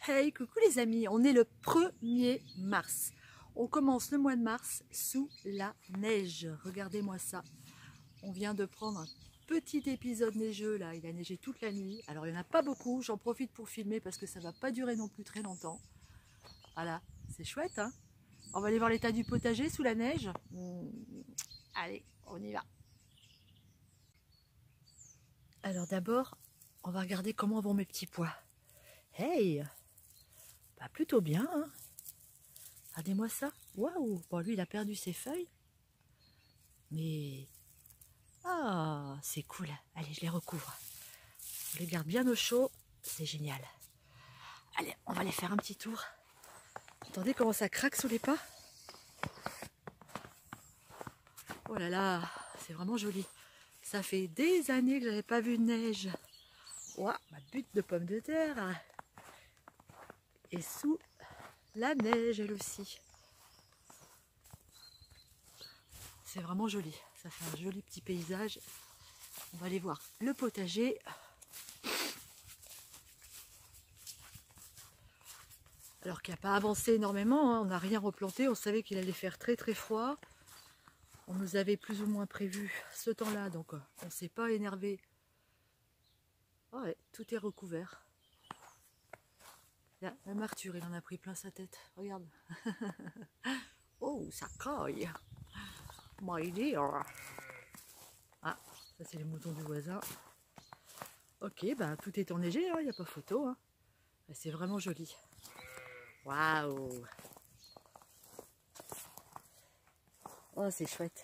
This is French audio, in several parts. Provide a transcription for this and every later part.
Hey, coucou les amis, on est le 1er mars. On commence le mois de mars sous la neige. Regardez-moi ça. On vient de prendre un petit épisode neigeux là, il a neigé toute la nuit. Alors il n'y en a pas beaucoup, j'en profite pour filmer parce que ça ne va pas durer non plus très longtemps. Voilà, c'est chouette hein. On va aller voir l'état du potager sous la neige. Allez, on y va. Alors d'abord, on va regarder comment vont mes petits pois. Hey! Bah, plutôt bien, hein. Regardez-moi ça. Waouh! Bon, lui, il a perdu ses feuilles. Mais... Ah, c'est cool. Allez, je les recouvre. Je les garde bien au chaud. C'est génial. Allez, on va aller faire un petit tour. Attendez comment ça craque sous les pas. Oh là là, c'est vraiment joli. Ça fait des années que je n'avais pas vu de neige. Ouah, ma butte de pommes de terre. Et sous la neige, elle aussi. C'est vraiment joli. Ça fait un joli petit paysage. On va aller voir le potager. Alors qu'il n'a pas avancé énormément, hein. On n'a rien replanté. On savait qu'il allait faire très très froid. On nous avait plus ou moins prévu ce temps-là, donc on ne s'est pas énervé. Oh ouais, tout est recouvert. Là, même Arthur, il en a pris plein sa tête. Regarde. Oh, ça caille. My dear. Ah, ça c'est les moutons du voisin. Ok, bah tout est enneigé, il n'y a pas photo. Hein. C'est vraiment joli. Waouh. Oh, c'est chouette.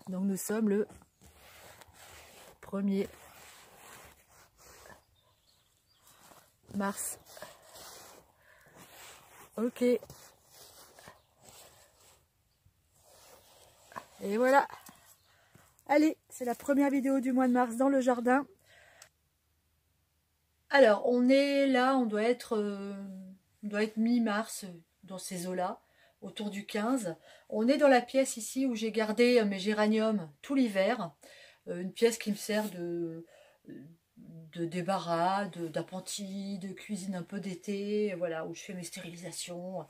Donc nous sommes le 1er mars. Ok. Et voilà. Allez, c'est la première vidéo du mois de mars dans le jardin. Alors, on est là, on doit être mi-mars dans ces eaux-là, autour du 15. On est dans la pièce ici où j'ai gardé mes géraniums tout l'hiver. Une pièce qui me sert de débarras, d'appentis, de cuisine un peu d'été, voilà, où je fais mes stérilisations.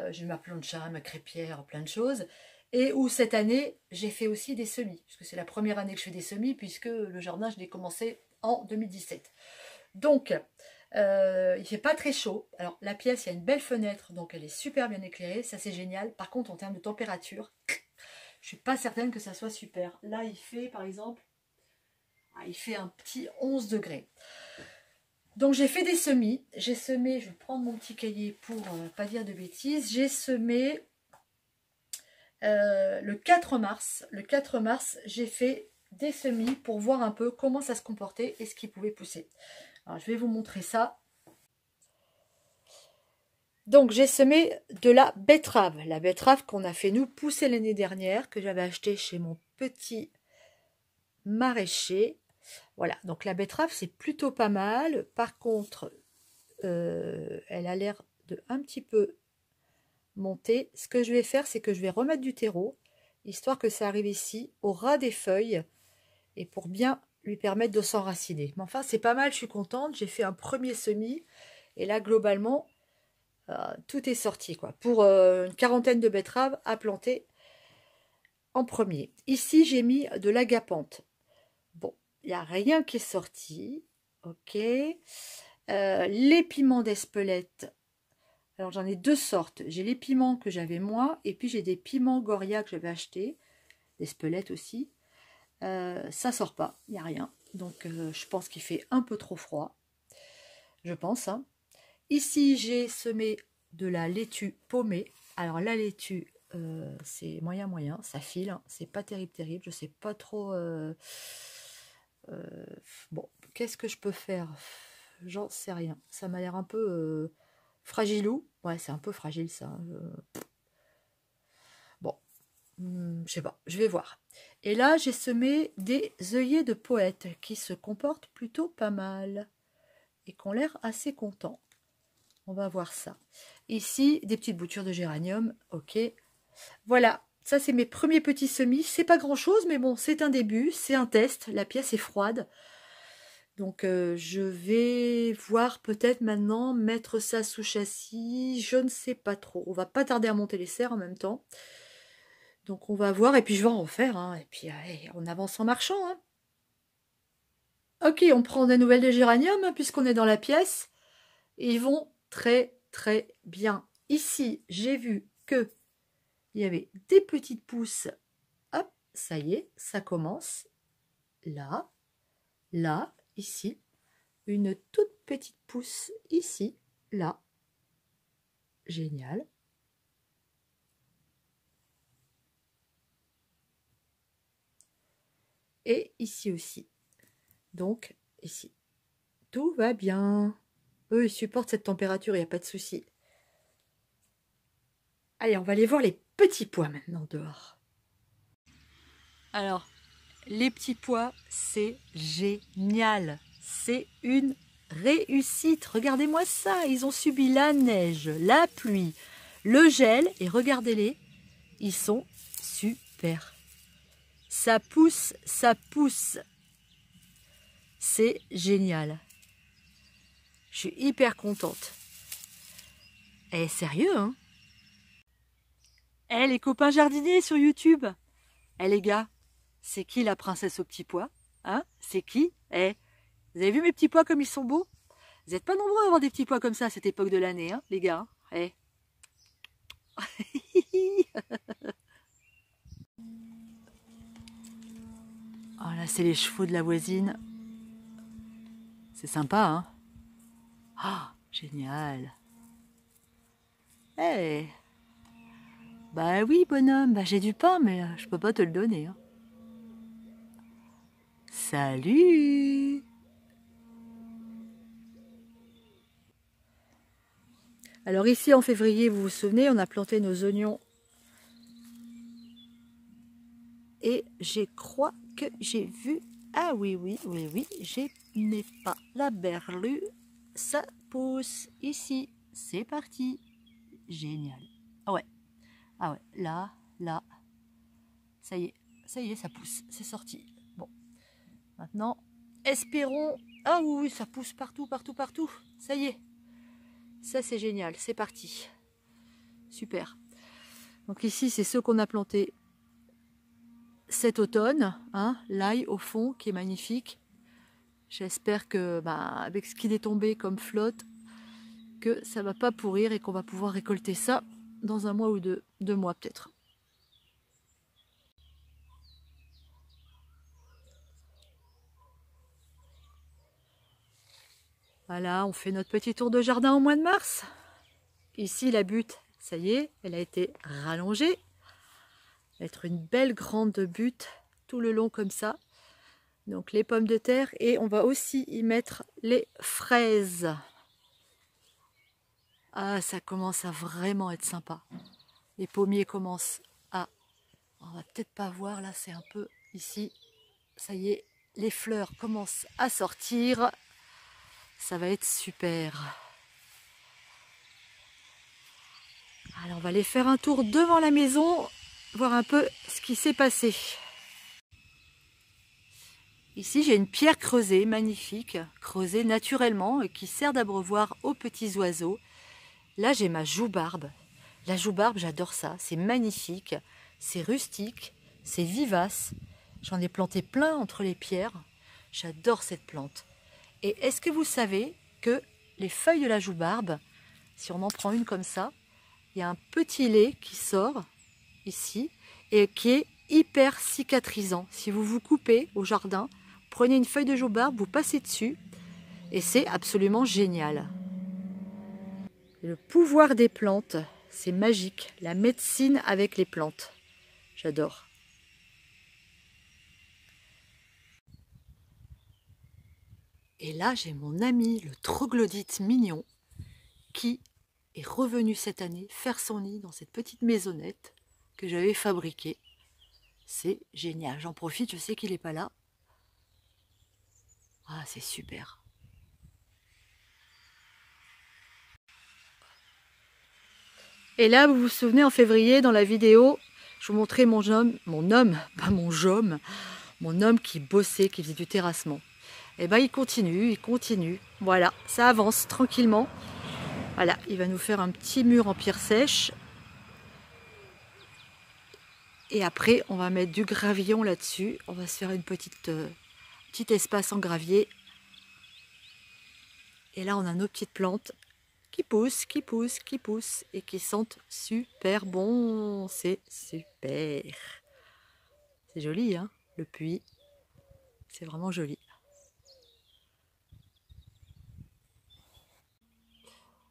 J'ai ma plancha, ma crêpière, plein de choses. Et où cette année, j'ai fait aussi des semis, puisque c'est la première année que je fais des semis, puisque le jardin, je l'ai commencé en 2017. Donc, il ne fait pas très chaud. Alors, la pièce, il y a une belle fenêtre, donc elle est super bien éclairée, ça c'est génial. Par contre, en termes de température, je ne suis pas certaine que ça soit super. Là, il fait, par exemple, il fait un petit 11 degrés. Donc j'ai fait des semis, j'ai semé, je vais prendre mon petit cahier pour pas dire de bêtises, j'ai semé le 4 mars. Le 4 mars, j'ai fait des semis pour voir un peu comment ça se comportait et ce qui pouvait pousser. Alors je vais vous montrer ça. Donc j'ai semé de la betterave qu'on a fait nous pousser l'année dernière, que j'avais acheté chez mon petit maraîcher. Voilà, donc la betterave c'est plutôt pas mal. Par contre, elle a l'air de un petit peu monter. Ce que je vais faire, c'est que je vais remettre du terreau, histoire que ça arrive ici, au ras des feuilles, et pour bien lui permettre de s'enraciner. Mais enfin, c'est pas mal, je suis contente. J'ai fait un premier semis, et là, globalement, tout est sorti, quoi. Pour une quarantaine de betteraves à planter en premier. Ici, j'ai mis de l'agapante. Bon, il n'y a rien qui est sorti. Ok. Les piments d'Espelette. Alors j'en ai deux sortes. J'ai les piments que j'avais moi, et puis j'ai des piments Goria que j'avais achetés. D'Espelette aussi. Ça sort pas, il n'y a rien. Donc je pense qu'il fait un peu trop froid. Je pense. Hein. Ici, j'ai semé de la laitue paumée. Alors la laitue, c'est moyen, ça file. Hein. C'est pas terrible. Je sais pas trop... bon, qu'est-ce que je peux faire? J'en sais rien. Ça m'a l'air un peu fragilou. Ouais, c'est un peu fragile ça. Bon, je sais pas, je vais voir. Et là, j'ai semé des œillets de poète qui se comportent plutôt pas mal et qui ont l'air assez contents. On va voir ça. Ici, des petites boutures de géranium. Ok. Voilà, ça c'est mes premiers petits semis. C'est pas grand chose, mais bon, c'est un début, c'est un test. La pièce est froide. Donc je vais voir peut-être maintenant mettre ça sous châssis, je ne sais pas trop. On va pas tarder à monter les serres en même temps. Donc on va voir et puis je vais en refaire. Hein. Et puis allez, on avance en marchant. Hein. Ok, on prend des nouvelles des géraniums hein, puisqu'on est dans la pièce. Ils vont très très bien. Ici, j'ai vu que il y avait des petites pousses. Hop, ça y est, ça commence. Là, là, ici. Une toute petite pousse ici, là. Génial. Et ici aussi. Donc, ici. Tout va bien. Eux, ils supportent cette température, il n'y a pas de souci. Allez, on va aller voir les petits pois maintenant dehors. Alors, les petits pois, c'est génial. C'est une réussite. Regardez-moi ça. Ils ont subi la neige, la pluie, le gel. Et regardez-les. Ils sont super. Ça pousse, ça pousse. C'est génial. Je suis hyper contente. Eh, sérieux, hein? Eh, les copains jardiniers sur YouTube. Eh, les gars, c'est qui la princesse aux petits pois? Hein? C'est qui? Eh, vous avez vu mes petits pois comme ils sont beaux? Vous n'êtes pas nombreux à avoir des petits pois comme ça à cette époque de l'année, hein, les gars? Eh. Oh là, c'est les chevaux de la voisine. C'est sympa, hein? Ah, génial. Eh. Bah oui, bonhomme, bah, j'ai du pain, mais je peux pas te le donner. Hein. Salut! Alors ici, en février, vous vous souvenez, on a planté nos oignons. Et je crois que j'ai vu... Ah oui, oui, oui, oui, je n'ai pas la berlue. Ça pousse ici. C'est parti. Génial. Ah ouais. Ah ouais, là, là. Ça y est, ça pousse. C'est sorti. Bon. Maintenant, espérons... Ah oui, oui, ça pousse partout, partout, partout. Ça y est. Ça, c'est génial. C'est parti. Super. Donc ici, c'est ceux qu'on a plantés cet automne. Hein, l'ail au fond, qui est magnifique. J'espère que, avec ce qu'il est tombé comme flotte, que ça ne va pas pourrir et qu'on va pouvoir récolter ça dans un mois ou deux mois peut-être. Voilà, on fait notre petit tour de jardin au mois de mars. Ici, la butte, ça y est, elle a été rallongée. Elle va être une belle grande butte tout le long comme ça. Donc les pommes de terre et on va aussi y mettre les fraises. Ah, ça commence à vraiment être sympa. Les pommiers commencent à... On va peut-être pas voir, là c'est un peu ici. Ça y est, les fleurs commencent à sortir. Ça va être super. Alors on va aller faire un tour devant la maison, voir un peu ce qui s'est passé. Ici j'ai une pierre creusée, magnifique, creusée naturellement et qui sert d'abreuvoir aux petits oiseaux. Là j'ai ma joubarbe. La joubarbe, j'adore ça, c'est magnifique, c'est rustique, c'est vivace. J'en ai planté plein entre les pierres. J'adore cette plante. Et est-ce que vous savez que les feuilles de la joubarbe, si on en prend une comme ça, il y a un petit lait qui sort ici et qui est hyper cicatrisant. Si vous vous coupez au jardin, prenez une feuille de joubarbe, vous passez dessus et c'est absolument génial. Le pouvoir des plantes, c'est magique. La médecine avec les plantes. J'adore. Et là, j'ai mon ami, le troglodyte mignon, qui est revenu cette année faire son nid dans cette petite maisonnette que j'avais fabriquée. C'est génial. J'en profite, je sais qu'il n'est pas là. Ah, c'est super. Et là, vous vous souvenez, en février, dans la vidéo, je vous montrais mon homme qui bossait, qui faisait du terrassement. Et ben il continue. Voilà, ça avance tranquillement. Voilà, il va nous faire un petit mur en pierre sèche. Et après, on va mettre du gravillon là-dessus. On va se faire une petit espace en gravier. Et là, on a nos petites plantes qui poussent et qui sentent super bon. C'est super. C'est joli, hein, le puits. C'est vraiment joli.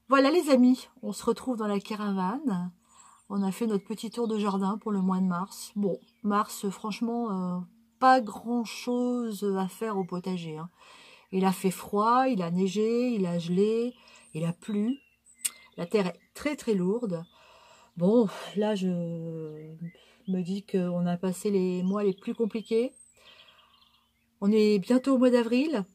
Voilà les amis, on se retrouve dans la caravane. On a fait notre petit tour de jardin pour le mois de mars. Bon, mars, franchement, pas grand-chose à faire au potager, hein. Il a fait froid, il a neigé, il a gelé, il a plu. La terre est très très lourde. Bon, là je me dis qu'on a passé les mois les plus compliqués. On est bientôt au mois d'avril.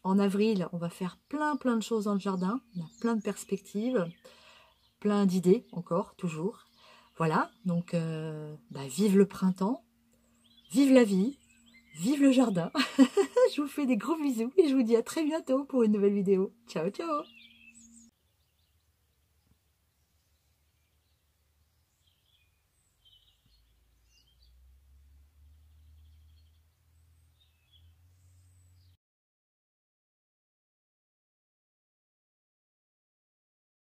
En avril, on va faire plein de choses dans le jardin. On a plein de perspectives, plein d'idées encore, toujours. Voilà, donc vive le printemps, vive la vie, vive le jardin. Je vous fais des gros bisous et je vous dis à très bientôt pour une nouvelle vidéo. Ciao, ciao!